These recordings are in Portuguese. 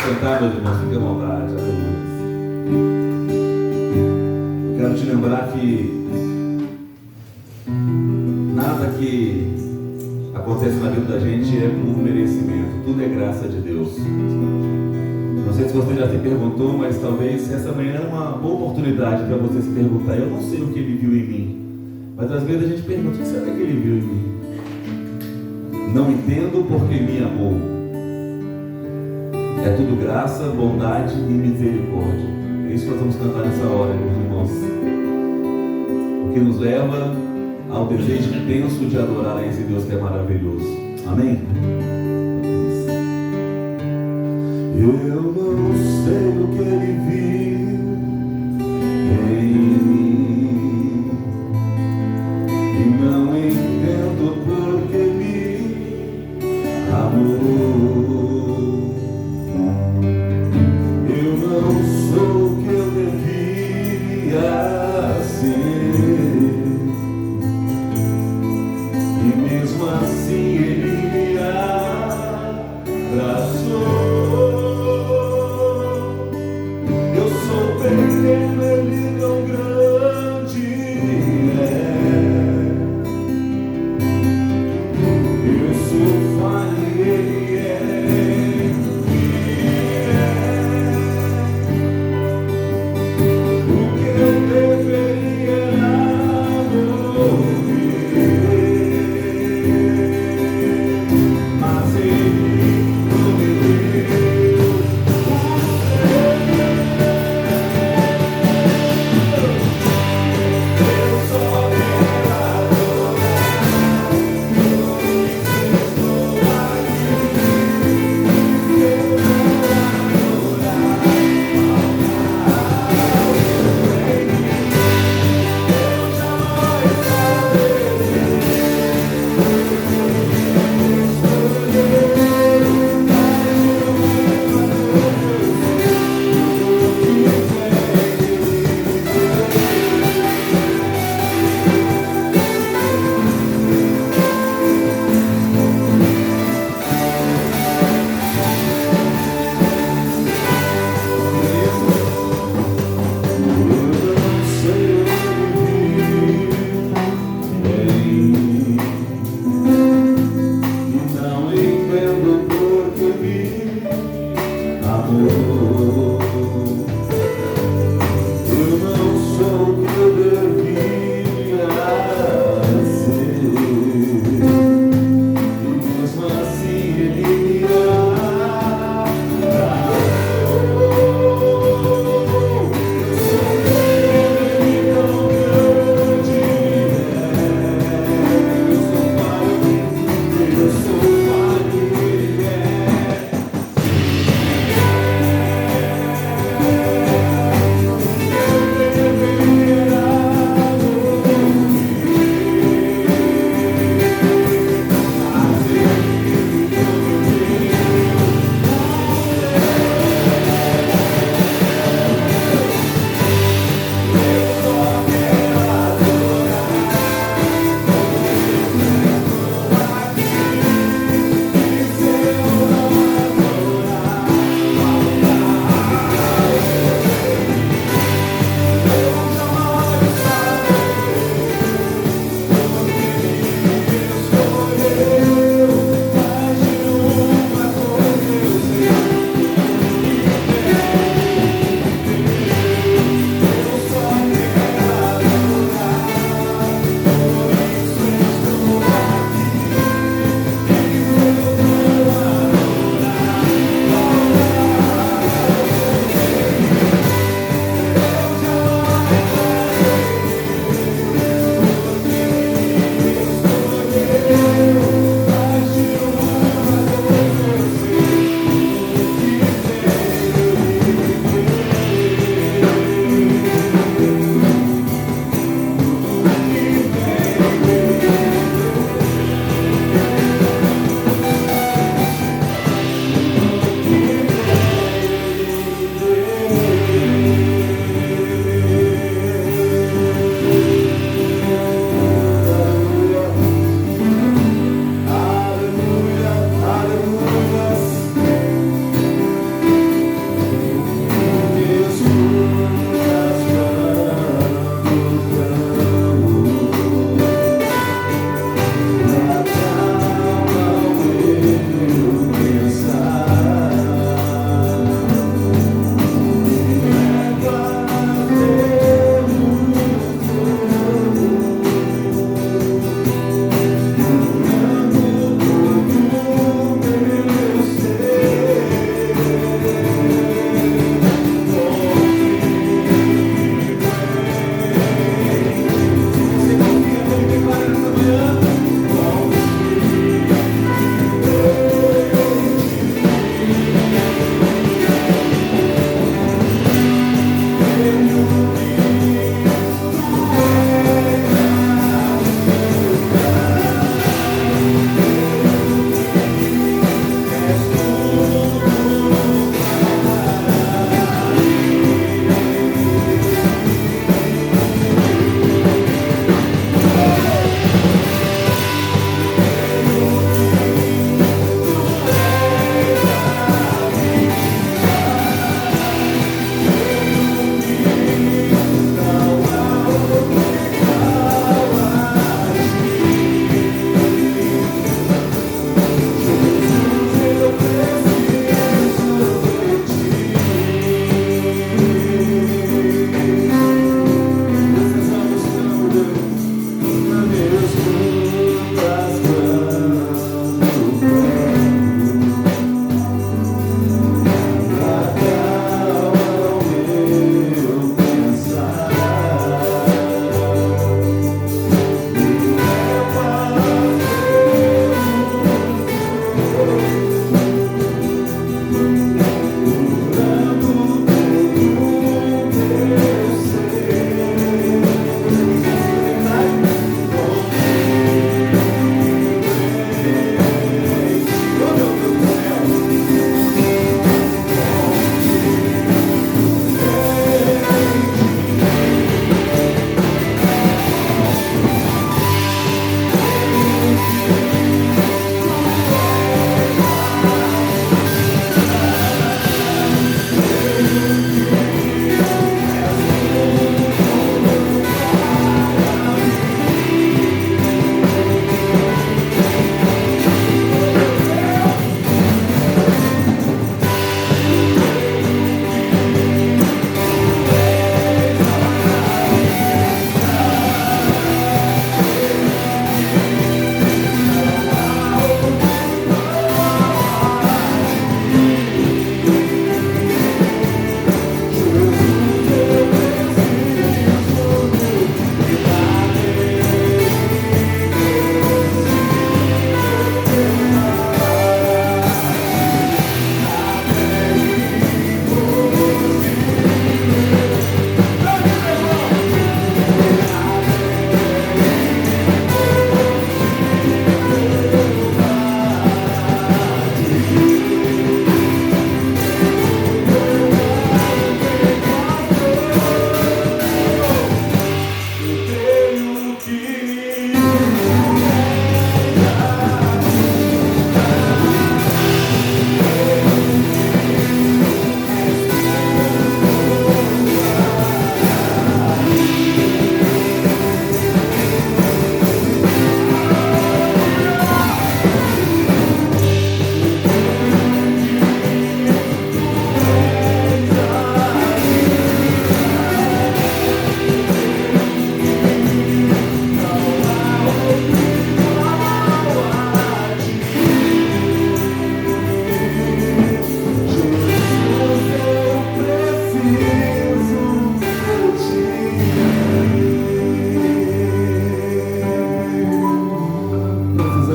sentar, meus irmãos, fique à vontade. Aleluia. Eu quero te lembrar que nada que acontece na vida da gente é por merecimento, tudo é graça de Deus. Não sei se você já se perguntou, mas talvez essa manhã é uma boa oportunidade para você se perguntar. Eu não sei o que ele viu em mim, mas às vezes a gente pergunta: o que será que ele viu em mim? Não entendo porque me amou. É tudo graça, bondade e misericórdia. É isso que nós vamos cantar nessa hora, meus irmãos. O que nos leva ao desejo intenso de adorar a esse Deus que é maravilhoso. Amém? Eu não sei o que ele viu em mim, e não entendo porque me amor. Eu não sou o que eu devia ser, e mesmo assim ele me abraçou. Eu sou pequeno, ele tão grande é. Eu sou falho, ele é fiel. O que eu deveria morrer,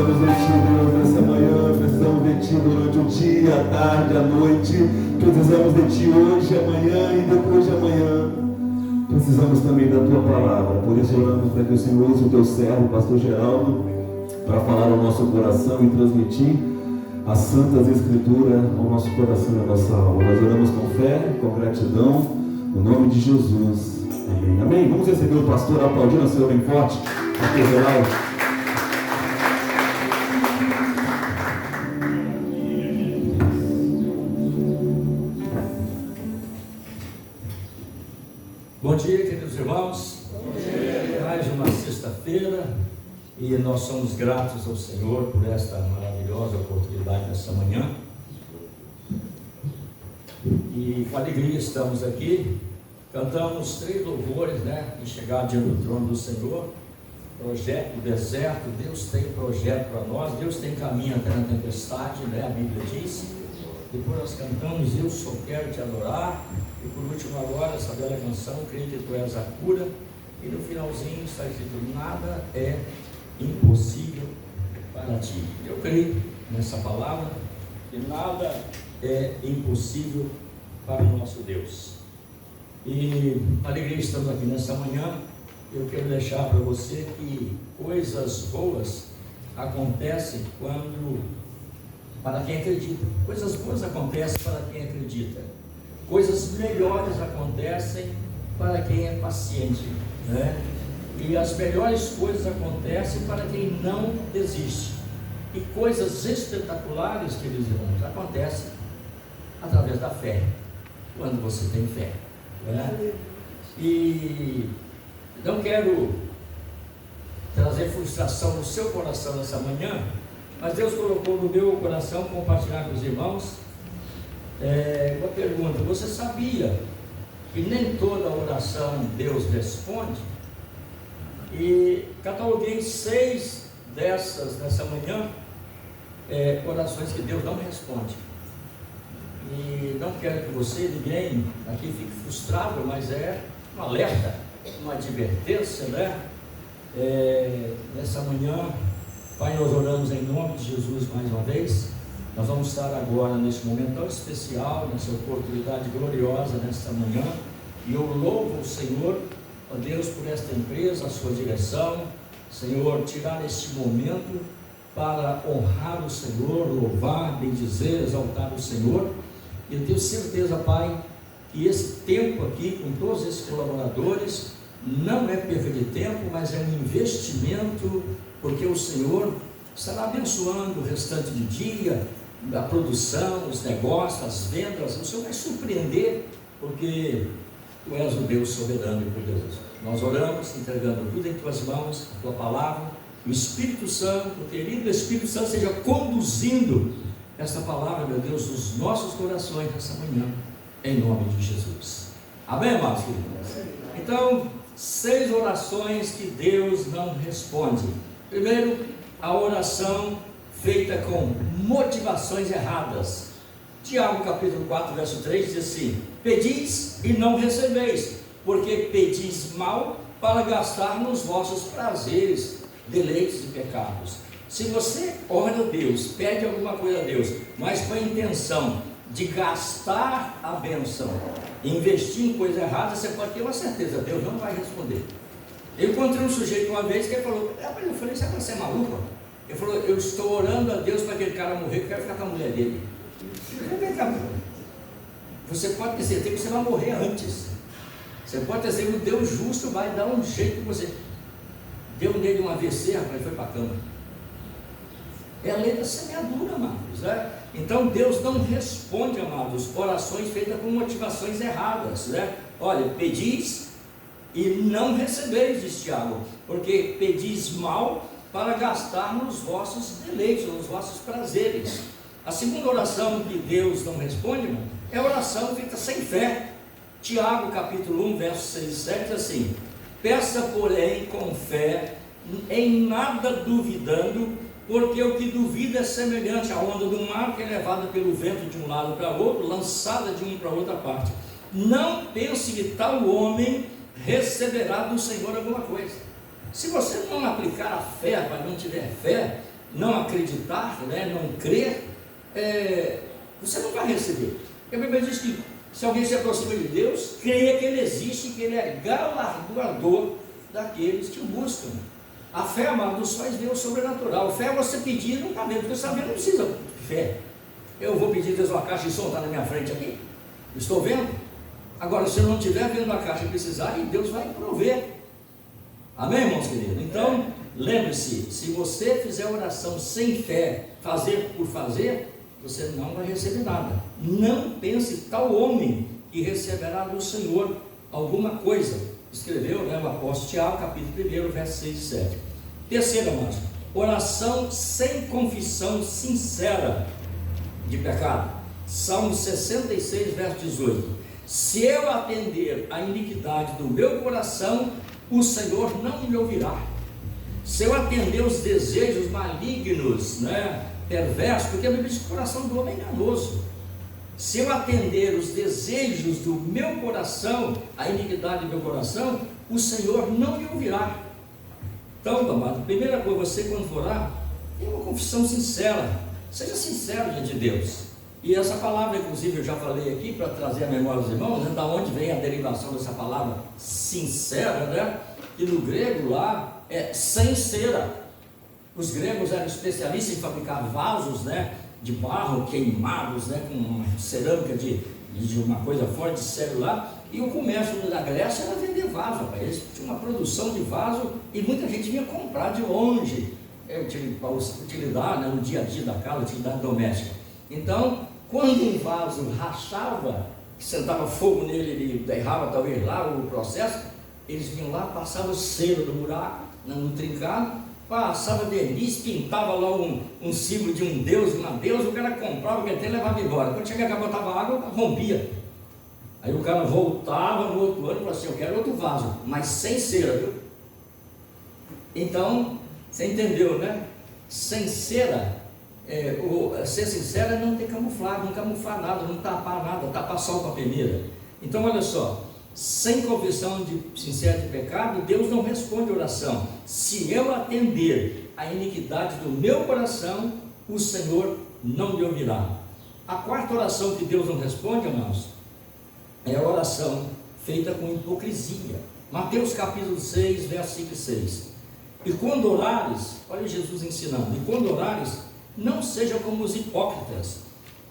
Precisamos de Ti, Deus, nessa manhã. Precisamos de Ti durante o dia, a tarde, a noite. Precisamos de Ti hoje, amanhã e depois de amanhã. Precisamos também da Tua palavra. Por isso oramos para que o Senhor use o Teu servo, o pastor Geraldo, para falar ao nosso coração e transmitir as santas escrituras ao nosso coração e à nossa alma. Nós oramos com fé, com gratidão, no nome de Jesus. Amém. Amém. Vamos receber o pastor aplaudindo o Senhor bem forte. Aqui, Geraldo. Bom dia, queridos irmãos. Bom dia. Mais uma sexta-feira e nós somos gratos ao Senhor por esta maravilhosa oportunidade nessa manhã. E com alegria estamos aqui. Cantamos 3 louvores, E chegar diante do trono do Senhor. Projeto do deserto. Deus tem projeto para nós. Deus tem caminho até na tempestade, A Bíblia diz. Depois nós cantamos Eu Só Quero Te Adorar. E por último agora, essa bela canção, Creio que Tu És a Cura. E no finalzinho está escrito: nada é impossível para Ti. Eu creio nessa palavra, que nada é impossível para o nosso Deus. E alegria, estamos aqui nessa manhã. Eu quero deixar para você que coisas boas acontecem para quem acredita. Coisas boas acontecem para quem acredita. Coisas melhores acontecem para quem é paciente, E as melhores coisas acontecem para quem não desiste. E coisas espetaculares, queridos irmãos, acontecem através da fé, quando você tem fé, E não quero trazer frustração no seu coração nessa manhã, mas Deus colocou no meu coração compartilhar com os irmãos uma pergunta. Você sabia que nem toda oração Deus responde? E cataloguei 6 dessas nessa manhã, orações que Deus não responde. E não quero que você, ninguém aqui fique frustrado, mas é um alerta, uma advertência, nessa manhã. Pai, nós oramos em nome de Jesus mais uma vez. Nós vamos estar agora nesse momento tão especial, nessa oportunidade gloriosa nesta manhã, e eu louvo o Senhor, ó Deus, por esta empresa, a sua direção. Senhor, tirar este momento para honrar o Senhor, louvar, bendizer, exaltar o Senhor. E eu tenho certeza, Pai, que esse tempo aqui, com todos esses colaboradores, não é perda de tempo, mas é um investimento, porque o Senhor estará abençoando o restante do dia, da produção, os negócios, as vendas. O Senhor vai surpreender, porque Tu és o Deus soberano e poderoso. Nós oramos, entregando tudo em Tuas mãos, a Tua palavra, o Espírito Santo, o querido Espírito Santo, seja conduzindo esta palavra, meu Deus, nos nossos corações nessa manhã, em nome de Jesus. Amém, amados queridos? Então, 6 orações que Deus não responde. Primeiro, a oração feita com motivações erradas. Tiago capítulo 4, verso 3 diz assim: pedis e não recebeis, porque pedis mal para gastar nos vossos prazeres, deleites e pecados. Se você ora a Deus, pede alguma coisa a Deus, mas com a intenção de gastar a bênção, investir em coisa errada, você pode ter uma certeza, Deus não vai responder. Eu encontrei um sujeito uma vez que ele falou: eu falei, você é maluco? Ele falou: eu estou orando a Deus para aquele cara morrer, que eu quero ficar com a mulher dele. Você pode ter certeza que você vai morrer antes. Você pode ter certeza que o Deus justo vai dar um jeito em você. Deu nele um AVC, rapaz, ele foi para a cama. É a lei da semeadura, amados, Então Deus não responde, amados, orações feitas com motivações erradas, Olha, pedis e não recebeis, diz Tiago, porque pedis mal para gastar nos vossos deleites, nos vossos prazeres. A segunda oração que Deus não responde, irmão, é a oração feita sem fé. Tiago capítulo 1, versos 6 e 7 diz assim: peça porém com fé, em nada duvidando, porque o que duvida é semelhante à onda do mar, que é levada pelo vento de um lado para outro, lançada de um para outra parte. Não pense que tal homem receberá do Senhor alguma coisa. Se você não aplicar a fé, mas não tiver fé, não acreditar, né, não crer, você não vai receber. A Bíblia diz que se alguém se aproxima de Deus, creia que Ele existe, que Ele é galardoador daqueles que o buscam. A fé, amado, nos faz ver o sobrenatural. Fé é você pedir e não está vendo, porque saber não precisa de fé. Eu vou pedir a Deus uma caixa de som, está na minha frente aqui, estou vendo. Agora, se eu não estiver vendo a caixa e precisar, Deus vai prover. Amém, irmãos queridos? Então, lembre-se, se você fizer oração sem fé, fazer por fazer, você não vai receber nada. Não pense tal homem que receberá do Senhor alguma coisa. Escreveu, né, o apóstolo Tiago, capítulo 1, versos 6 e 7. Terceira, amados, oração sem confissão sincera de pecado. Salmo 66, verso 18. Se eu atender a iniquidade do meu coração, o Senhor não me ouvirá. Se eu atender os desejos malignos, né, perversos, porque a Bíblia diz que o coração do homem é enganoso. Se eu atender os desejos do meu coração, a iniquidade do meu coração, o Senhor não me ouvirá. Então, amado, primeira coisa, você quando for orar, tenha uma confissão sincera, seja sincero diante de Deus. E essa palavra, inclusive, eu já falei aqui para trazer a memória dos irmãos, né, da onde vem a derivação dessa palavra sincera, né? E no grego lá é sincera. Os gregos eram especialistas em fabricar vasos, né, de barro queimados, né, com uma cerâmica de uma coisa forte de célula lá. E o comércio da Grécia era vender vaso, rapaz. Eles tinham uma produção de vaso e muita gente vinha comprar de longe, para utilizar, né, no dia a dia da casa, utilidade doméstica. Então, quando um vaso rachava, que sentava fogo nele, ele errava talvez lá o processo, eles vinham lá, passavam cera do buraco, no trincado, passava verniz, pintava lá um símbolo de um deus, uma deusa, o cara comprava, que até levava embora. Quando chegava, botava água, rompia. Aí o cara voltava no outro ano e falava assim: eu quero outro vaso, mas sem cera, viu? Então, você entendeu, né? Sem cera, ser sincero é não ter camuflado, não camuflar nada, não tapar nada, tapar sol com a peneira. Então, olha só, sem confissão sincera de pecado, Deus não responde a oração. Se eu atender a iniquidade do meu coração, o Senhor não me ouvirá. A quarta oração que Deus não responde, irmãos, é a oração feita com hipocrisia. Mateus capítulo 6, verso 5 e 6. E quando orares, olha Jesus ensinando, e quando orares, não seja como os hipócritas,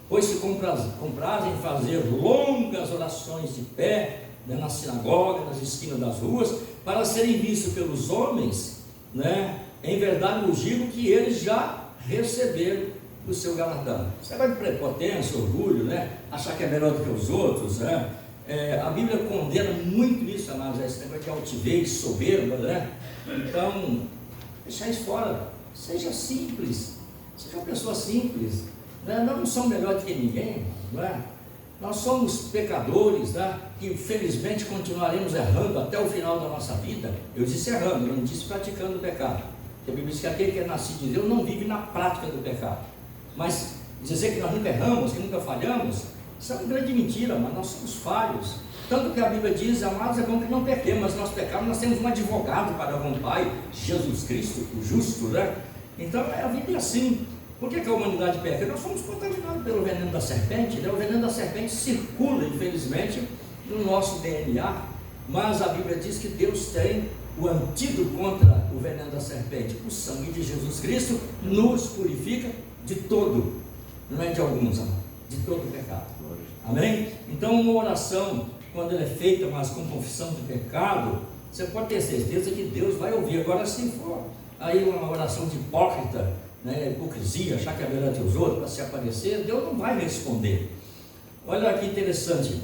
pois se comprazem em fazer longas orações de pé, né, na sinagoga, nas esquinas das ruas, para serem vistos pelos homens, né? Em verdade vos digo que eles já receberam o seu galardão. Você vai de prepotência, orgulho, né? Achar que é melhor do que os outros, né? A Bíblia condena muito isso, amados, esse negócio de altivez, soberba, né? Então, deixar isso fora. Seja simples, seja uma pessoa simples, né? Nós não somos melhores do que ninguém, não é? Nós somos pecadores, né? Que felizmente continuaremos errando até o final da nossa vida. Eu disse errando, eu não disse praticando o pecado. Porque a Bíblia diz que aquele que é nascido de Deus não vive na prática do pecado. Mas dizer que nós nunca erramos, que nunca falhamos, isso é uma grande mentira, mas nós somos falhos. Tanto que a Bíblia diz: amados, é bom que não pequemos, mas nós pecamos, nós temos um advogado para com o Pai, Jesus Cristo, o justo, né? Então a vida é assim. Por que a humanidade peca? Nós fomos contaminados pelo veneno da serpente, né? O veneno da serpente circula, infelizmente, no nosso DNA, mas a Bíblia diz que Deus tem o antídoto contra o veneno da serpente. O sangue de Jesus Cristo nos purifica de todo, não é de alguns, de todo o pecado. Amém? Então uma oração, quando ela é feita, mas com confissão de pecado, você pode ter certeza que Deus vai ouvir. Agora, se for aí uma oração de hipócrita, né, hipocrisia, achar que é melhor que os outros para se aparecer, Deus não vai responder. Olha que interessante,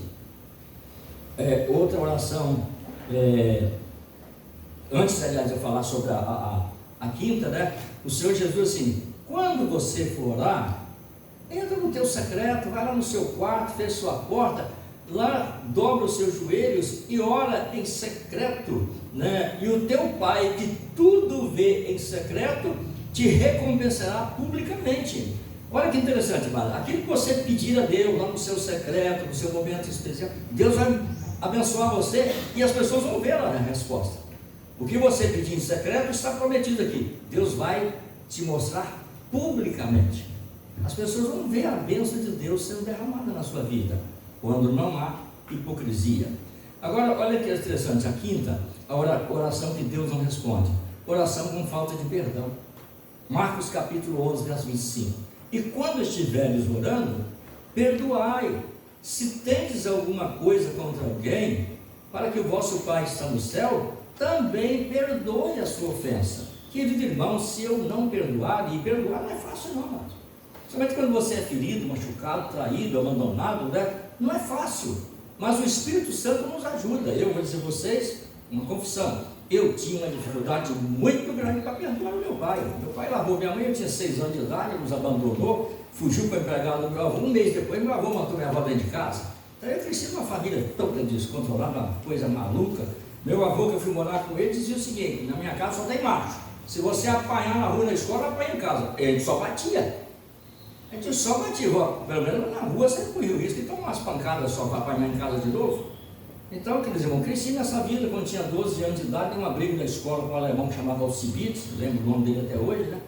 outra oração, antes, aliás, de eu falar sobre a quinta, né, o Senhor Jesus assim: quando você for orar, entra no teu secreto, vai lá no seu quarto, fecha sua porta, lá dobra os seus joelhos e ora em secreto, né, e o teu Pai que tudo vê em secreto te recompensará publicamente. Olha que interessante, mas aquilo que você pedir a Deus lá no seu secreto, no seu momento especial, Deus vai abençoar você e as pessoas vão ver a resposta. O que você pedir em secreto está prometido aqui. Deus vai te mostrar publicamente. As pessoas vão ver a bênção de Deus sendo derramada na sua vida, quando não há hipocrisia. Agora, olha que interessante, a quinta, a oração que Deus não responde, oração com falta de perdão. Marcos capítulo 11, verso 25. E quando estiveres orando, perdoai, se tendes alguma coisa contra alguém, para que o vosso Pai que está no céu também perdoe a sua ofensa. Querido irmão, se eu não perdoar, e perdoar não é fácil não, mas somente quando você é ferido, machucado, traído, abandonado, né? Não é fácil, mas o Espírito Santo nos ajuda. Eu vou dizer a vocês uma confissão: eu tinha uma dificuldade muito grande para perdoar o meu pai. Meu pai largou minha mãe, eu tinha 6 anos de idade, nos abandonou, fugiu para o empregado do meu avô. Um mês depois, meu avô matou minha avó dentro de casa. Então eu cresci numa família toda descontrolada, uma coisa maluca. Meu avô, que eu fui morar com ele, dizia o seguinte: na minha casa só tem macho. Se você apanhar na rua, na escola, apanha em casa. Ele só batia. A gente só batia, pelo menos na rua você corria o risco de tomar umas pancadas só para apanhar em casa de novo. Então, quer dizer, eu cresci nessa vida. Quando tinha 12 anos de idade, dei uma briga na escola com um alemão que chamava Alcibiades, lembro o nome dele até hoje, né?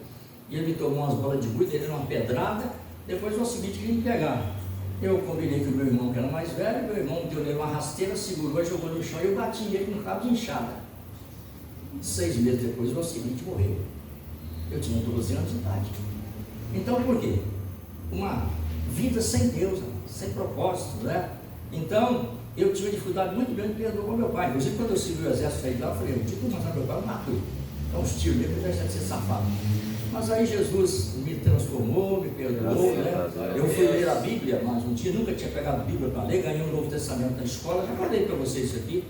E ele me tomou umas bolas de gude, ele deu uma pedrada, depois o Alcibiades queria me pegar. Eu combinei com o meu irmão, que era mais velho, meu irmão deu nele uma rasteira, segurou, jogou no chão e eu bati ele com um cabo de enxada. 6 meses depois, o Alcibiades morreu. Eu tinha 12 anos de idade. Então, por quê? Uma vida sem Deus, sem propósito, né? Então, eu tive dificuldade muito grande de perdoar meu pai. Inclusive, quando eu segui o exército aí lá, eu falei: eu tive que matar meu pai, eu mato ele. Então, os tiros dele, eu deixei de ser safado. Mas aí Jesus me transformou, me perdoou, né? Eu fui ler a Bíblia, mas um dia nunca tinha pegado a Bíblia para ler, ganhei um Novo Testamento na escola, já falei para vocês isso aqui.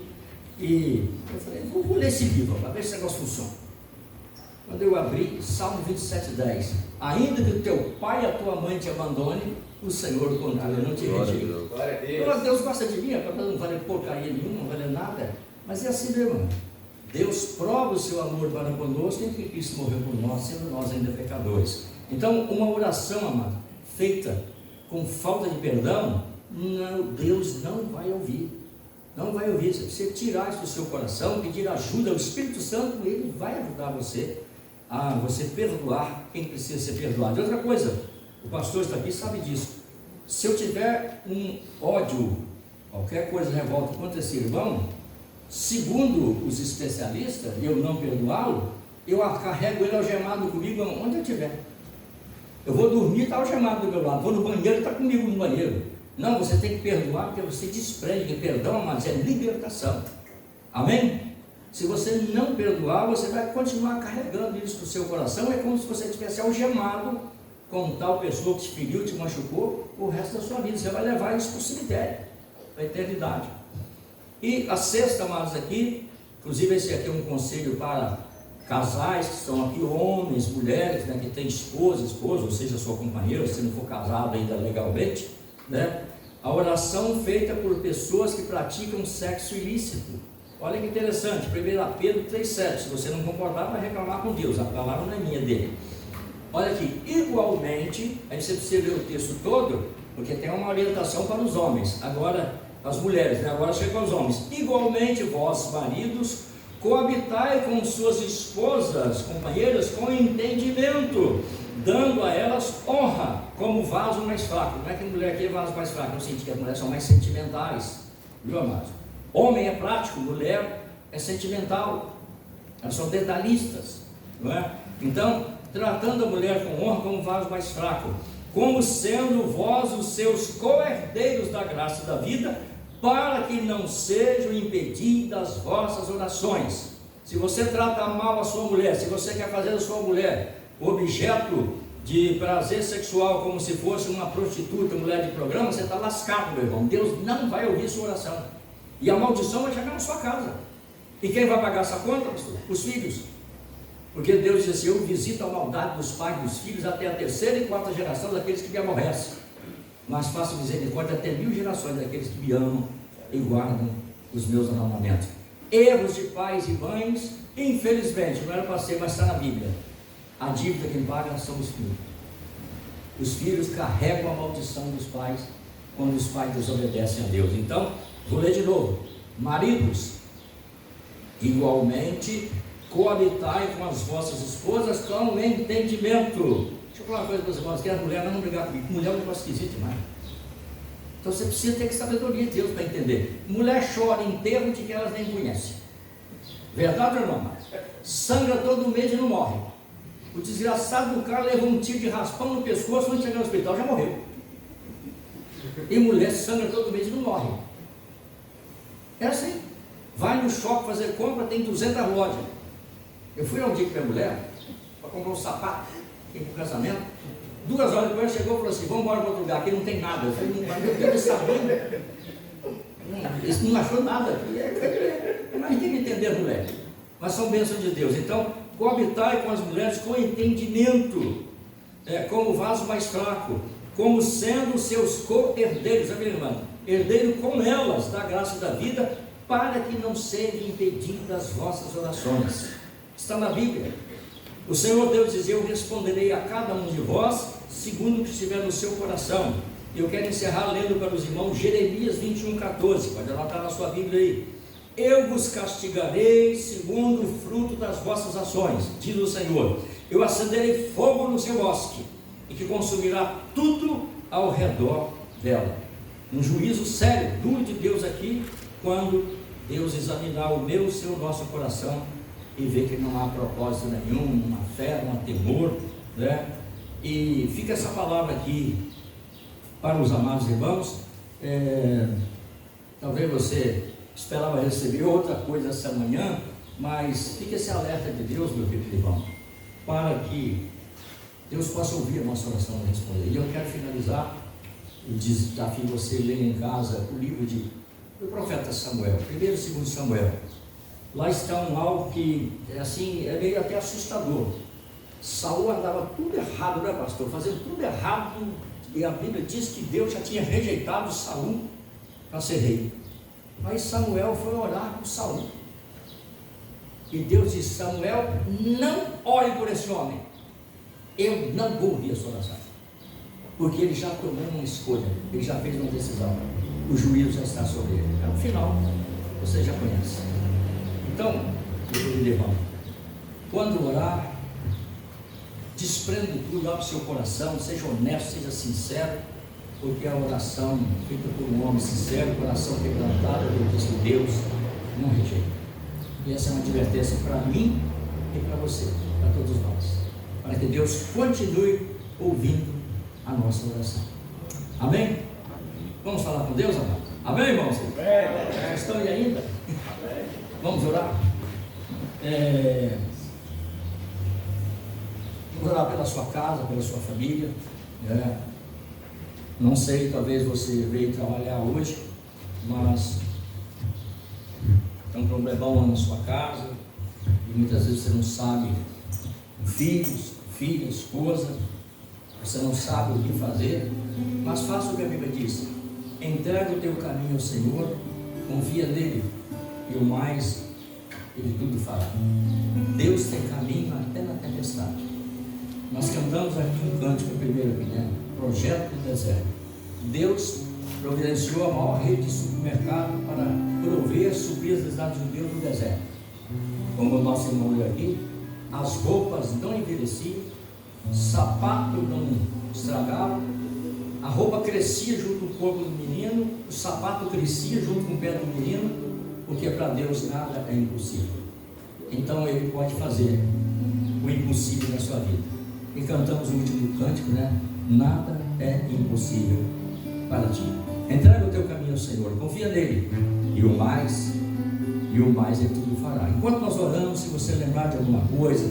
E eu falei: vou ler esse livro para ver se esse negócio funciona. Quando eu abri, Salmo 27:10: ainda que o teu pai e a tua mãe te abandone, o Senhor contudo não te rejeita. Glória a Deus gosta de mim, não vale porcaria nenhuma, não vale nada. Mas é assim mesmo. Deus prova o seu amor para conosco em que Cristo morreu por nós, sendo nós ainda pecadores. Então, uma oração, amado, feita com falta de perdão, Deus não vai ouvir. Não vai ouvir. Se você tirar isso do seu coração, pedir ajuda ao Espírito Santo, ele vai ajudar você a você perdoar quem precisa ser perdoado. E outra coisa, o pastor está aqui, sabe disso. Se eu tiver um ódio, qualquer coisa revolta contra esse irmão, segundo os especialistas, eu não perdoá-lo, eu carrego ele algemado comigo onde eu estiver. Eu vou dormir, está algemado do meu lado. Vou no banheiro, está comigo no banheiro. Não, você tem que perdoar, porque você desprende, que perdão, mas é libertação. Amém? Se você não perdoar, você vai continuar carregando isso no seu coração. É como se você estivesse algemado com tal pessoa que te feriu, te machucou, o resto da sua vida. Você vai levar isso para o cemitério, para a eternidade. E a sexta, amados, aqui, inclusive esse aqui é um conselho para casais que estão aqui, homens, mulheres, né, que têm esposa, ou seja, sua companheira, se não for casado ainda legalmente, né? A oração feita por pessoas que praticam sexo ilícito. Olha que interessante, 1 Pedro 3,7, se você não concordar, vai reclamar com Deus, a palavra não é minha, dele. Olha aqui: igualmente, aí você precisa ler o texto todo, porque tem uma orientação para os homens, agora as mulheres, né? Agora chega aos homens. Igualmente, vós, maridos, coabitai com suas esposas, companheiras, com entendimento, dando a elas honra, como vaso mais fraco. Não é que a mulher aqui é vaso mais fraco, eu senti que as mulheres são mais sentimentais, viu, amados? Homem é prático, mulher é sentimental, elas são detalhistas, não é? Então, tratando a mulher com honra como vaso mais fraco, como sendo vós os seus co-herdeiros da graça da vida, para que não sejam impedidas as vossas orações. Se você trata mal a sua mulher, se você quer fazer a sua mulher objeto de prazer sexual como se fosse uma prostituta, mulher de programa, você está lascado, meu irmão. Deus não vai ouvir sua oração, e a maldição vai chegar na sua casa. E quem vai pagar essa conta, pastor? Os filhos. Porque Deus diz assim: eu visito a maldade dos pais e dos filhos até a 3ª e 4ª geração daqueles que me aborrecem, mas faço misericórdia até 1000 gerações daqueles que me amam e guardam os meus mandamentos. Erros de pais e mães, infelizmente, não era para ser, mas está na Bíblia. A dívida quem paga são os filhos. Os filhos carregam a maldição dos pais quando os pais desobedecem a Deus. Então, vou ler de novo: maridos, igualmente, coabitai com as vossas esposas com entendimento. Deixa eu falar uma coisa para os irmãos, que a mulher não brigar comigo. Mulher é um negócio esquisito demais. Então você precisa ter que sabedoria de Deus para entender. Mulher chora em enterro de que elas nem conhecem. Verdade ou não? Sangra todo mês e não morre. O desgraçado do cara levou um tiro de raspão no pescoço, quando chegar no hospital já morreu. E mulher sangra todo mês e não morre. É assim. Vai no shopping fazer compra, tem 200 lojas. Eu fui um dia com minha mulher para comprar um sapato para o casamento. 2 horas depois chegou e falou assim: vamos embora para outro lugar, aqui não tem nada. Eu falei: mas meu Deus, esse sabendo. Esse não achou nada. Mas tem que entender, mulher. Mas são bênçãos de Deus. Então, coabitai com as mulheres com entendimento, como vaso mais fraco, como sendo seus co-herdeiros, sabe, irmã? Herdeiro com elas da graça da vida, para que não sejam impedidas as vossas orações. Está na Bíblia. O Senhor Deus diz: eu responderei a cada um de vós segundo o que estiver no seu coração. Eu quero encerrar lendo para os irmãos Jeremias 21:14, pode anotar na sua Bíblia aí. Eu vos castigarei segundo o fruto das vossas ações, diz o Senhor. Eu acenderei fogo no seu bosque, e que consumirá tudo ao redor dela. Um juízo sério, duro de Deus aqui, quando Deus examinar o meu, o seu, o nosso coração, e ver que não há propósito nenhum, uma fé, um temor, né? E fica essa palavra aqui para os amados irmãos. Talvez você esperava receber outra coisa essa manhã, mas fica esse alerta de Deus, meu querido irmão, para que Deus possa ouvir a nossa oração e responder. E eu quero finalizar e desafio você a ler em casa o livro do profeta Samuel, 1º e 2º Samuel. Lá está algo que é meio até assustador. Saul andava tudo errado, né, pastor? Fazendo tudo errado, e a Bíblia diz que Deus já tinha rejeitado Saul para ser rei. Mas Samuel foi orar com Saul, e Deus disse: Samuel, não ore por esse homem, eu não vou ouvir a sua oração, porque ele já tomou uma escolha, ele já fez uma decisão, o juízo já está sobre ele. É o final, você já conhece. Então, meu querido irmão, quando orar, desprenda tudo, abra o seu coração, seja honesto, seja sincero, porque a oração feita por um homem sincero, coração quebrantado, diz que Deus não rejeita. E essa é uma advertência para mim e para você, para todos nós, para que Deus continue ouvindo a nossa oração. Amém? Vamos falar com Deus, amado? Amém, irmãos? Estão aí ainda? Vamos orar? Vamos orar pela sua casa, pela sua família. Não sei, talvez você veio trabalhar hoje, mas tem um problemão na sua casa, e muitas vezes você não sabe, filhos, filha, esposa, você não sabe o que fazer, mas faça o que a Bíblia diz: entrega o teu caminho ao Senhor, confia nele, e o mais Ele tudo fará. Deus tem caminho até na tempestade. Nós cantamos aqui um cântico primeiro, né? Projeto do deserto. Deus providenciou a maior rede de supermercado para prover, suprir as necessidades de Deus no deserto. Como o nosso irmão leu aqui, as roupas não envelheciam, sapato não estragava, a roupa crescia junto com o corpo do menino, o sapato crescia junto com o pé do menino, porque para Deus nada é impossível. Então Ele pode fazer o impossível na sua vida. E cantamos o último cântico, né? Nada é impossível para ti. Entrega o teu caminho ao Senhor, confia nele, e o mais Ele tudo fará. Enquanto nós oramos, se você lembrar de alguma coisa,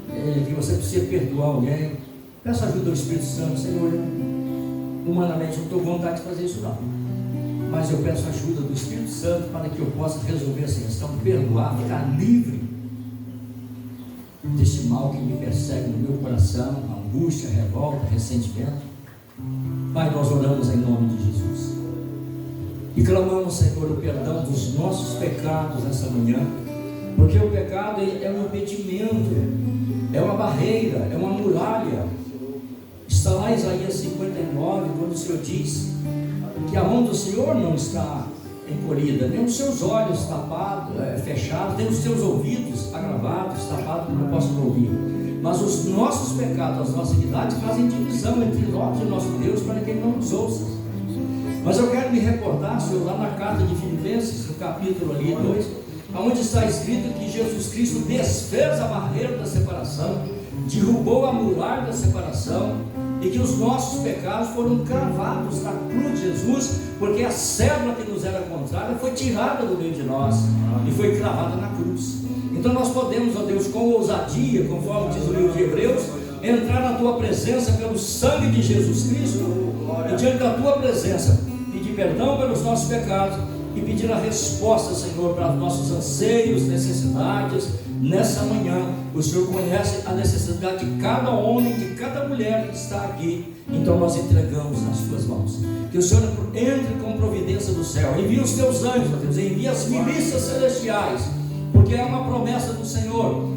que você precisa perdoar alguém, peça ajuda ao Espírito Santo. Senhor, humanamente não estou com vontade de fazer isso não, mas eu peço ajuda do Espírito Santo para que eu possa resolver essa questão, perdoar, ficar livre deste mal que me persegue no meu coração, angústia, revolta, ressentimento. Pai, nós oramos em nome de Jesus e clamamos, Senhor, o perdão dos nossos pecados nessa manhã, porque o pecado é um impedimento, é uma barreira, é uma muralha. Está lá em Isaías 59, quando o Senhor diz que aonde o Senhor não está, encolhida, nem os seus olhos tapados, fechados, nem os seus ouvidos agravados, tapados, que não possam ouvir. Mas os nossos pecados, as nossas iniquidades fazem divisão entre nós e o nosso Deus, para que Ele não nos ouça. Mas eu quero me recordar, Senhor, lá na carta de Filipenses, no capítulo ali 2, onde está escrito que Jesus Cristo desfez a barreira da separação, derrubou a muralha da separação, e que os nossos pecados foram cravados na cruz de Jesus, porque a cédula que nos era contrária foi tirada do meio de nós e foi cravada na cruz. Então nós podemos, ó Deus, com ousadia, conforme diz o livro de Hebreus, entrar na tua presença pelo sangue de Jesus Cristo, e diante da tua presença pedir perdão pelos nossos pecados e pedir a resposta, Senhor, para os nossos anseios, necessidades. Nessa manhã, o Senhor conhece a necessidade de cada homem, de cada mulher que está aqui. Então nós entregamos nas tuas mãos. Que o Senhor entre com providência do céu, envie os teus anjos, ó Deus, envie as milícias celestiais, porque é uma promessa do Senhor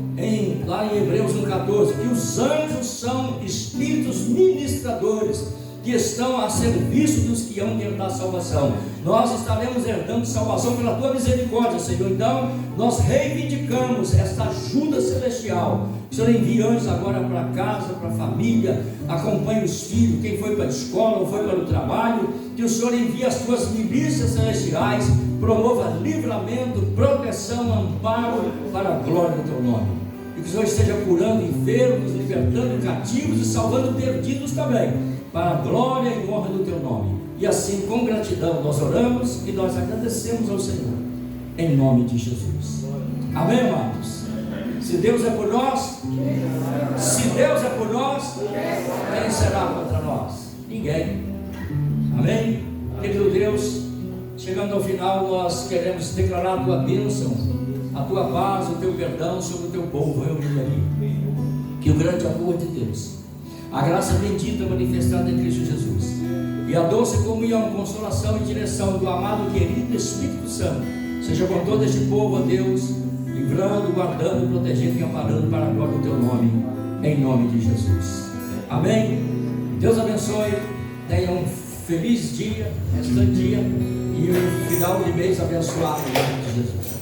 lá em Hebreus 1,14, que os anjos são espíritos ministradores que estão a serviço dos que hão de herdar salvação. Nós estaremos herdando salvação pela tua misericórdia, Senhor. Então nós reivindicamos esta ajuda celestial. O Senhor envia anjos agora para casa, para a família, acompanhe os filhos, quem foi para a escola ou foi para o trabalho, que o Senhor envie as tuas milícias celestiais, promova livramento, proteção, amparo para a glória do teu nome. E que o Senhor esteja curando enfermos, libertando cativos e salvando perdidos também, para a glória e honra do teu nome. E assim, com gratidão, nós oramos e nós agradecemos ao Senhor, em nome de Jesus. Amém, amados? Se Deus é por nós, se Deus é por nós, quem será contra nós? Ninguém. Amém? Querido Deus, chegando ao final, nós queremos declarar a tua bênção, a tua paz, o teu perdão sobre o teu povo reunido ali. Que o grande amor de Deus, a graça bendita manifestada em Cristo Jesus, e a doce comunhão, consolação e direção do amado e querido Espírito Santo seja com todo este povo, ó Deus, livrando, guardando, protegendo e amparando para a glória do teu nome, em nome de Jesus. Amém? Deus abençoe, tenha um feliz dia, restante dia, e um final de mês abençoado em nome de Jesus.